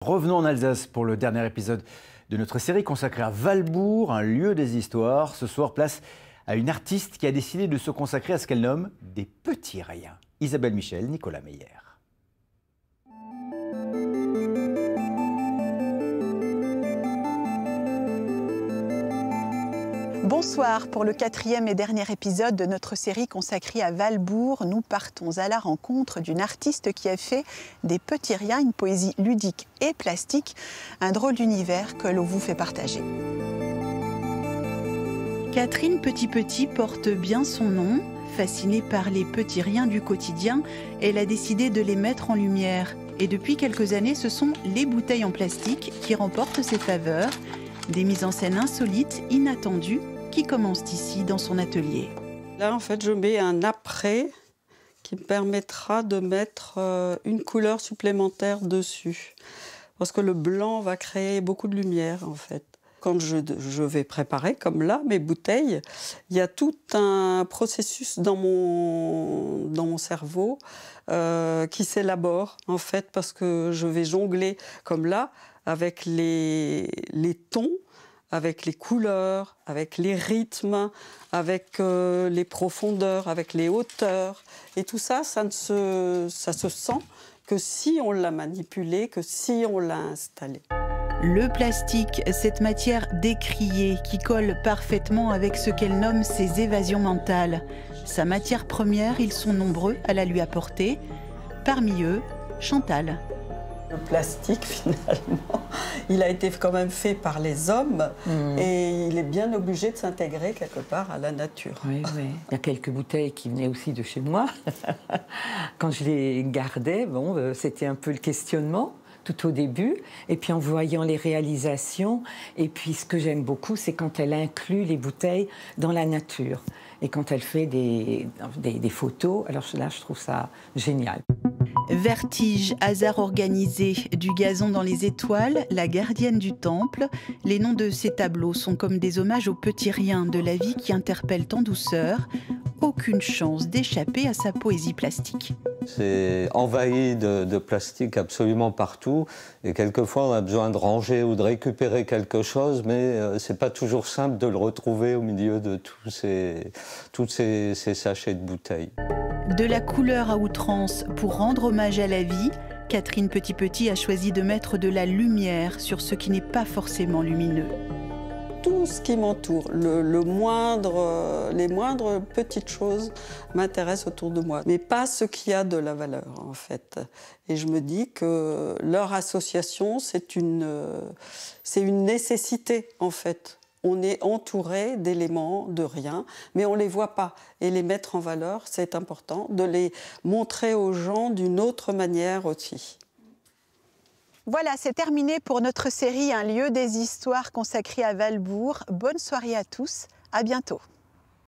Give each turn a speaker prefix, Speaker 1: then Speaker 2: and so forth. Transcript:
Speaker 1: Revenons en Alsace pour le dernier épisode de notre série consacrée à Valbourg, un lieu des histoires. Ce soir, place à une artiste qui a décidé de se consacrer à ce qu'elle nomme des petits riens. Isabelle Michel, Nicolas Meyer.
Speaker 2: Bonsoir, pour le 4e et dernier épisode de notre série consacrée à Valbourg, nous partons à la rencontre d'une artiste qui a fait des petits riens, une poésie ludique et plastique, un drôle d'univers que l'on vous fait partager. Catherine Petit-Petit porte bien son nom. Fascinée par les petits riens du quotidien, elle a décidé de les mettre en lumière. Et depuis quelques années, ce sont les bouteilles en plastique qui remportent ses faveurs. Des mises en scène insolites, inattendues, qui commencent ici dans son atelier.
Speaker 3: Là, en fait, je mets un après qui me permettra de mettre une couleur supplémentaire dessus. Parce que le blanc va créer beaucoup de lumière, en fait. Quand je vais préparer, comme là, mes bouteilles, il y a tout un processus dans mon cerveau qui s'élabore, en fait, parce que je vais jongler, comme là, avec les tons, avec les couleurs, avec les rythmes, avec les profondeurs, avec les hauteurs. Et tout ça, ça se sent que si on l'a manipulé, que si on l'a installé.
Speaker 2: Le plastique, cette matière décriée qui colle parfaitement avec ce qu'elle nomme ses évasions mentales. Sa matière première, ils sont nombreux à la lui apporter. Parmi eux, Chantal.
Speaker 3: Le plastique, finalement, il a été quand même fait par les hommes et il est bien obligé de s'intégrer quelque part à la nature.
Speaker 4: Oui, oui. Il y a quelques bouteilles qui venaient aussi de chez moi. Quand je les gardais, bon, c'était un peu le questionnement tout au début. Et puis en voyant les réalisations, et puis ce que j'aime beaucoup, c'est quand elle inclut les bouteilles dans la nature. Et quand elle fait des photos, alors là, je trouve ça génial.
Speaker 2: Vertige, hasard organisé, du gazon dans les étoiles, la gardienne du temple. Les noms de ces tableaux sont comme des hommages aux petits riens de la vie qui interpellent en douceur. Aucune chance d'échapper à sa poésie plastique.
Speaker 5: C'est envahi de plastique absolument partout. Et quelquefois, on a besoin de ranger ou de récupérer quelque chose, mais c'est pas toujours simple de le retrouver au milieu de tous ces sachets de bouteilles.
Speaker 2: De la couleur à outrance pour rendre hommage à la vie, Catherine Petit-Petit a choisi de mettre de la lumière sur ce qui n'est pas forcément lumineux.
Speaker 3: Tout ce qui m'entoure, les moindres petites choses m'intéressent autour de moi, mais pas ce qui a de la valeur, en fait. Et je me dis que leur association, c'est une nécessité, en fait. On est entouré d'éléments, de rien, mais on ne les voit pas. Et les mettre en valeur, c'est important, de les montrer aux gens d'une autre manière aussi.
Speaker 2: Voilà, c'est terminé pour notre série Un lieu des histoires consacrée à Valbourg. Bonne soirée à tous, à bientôt.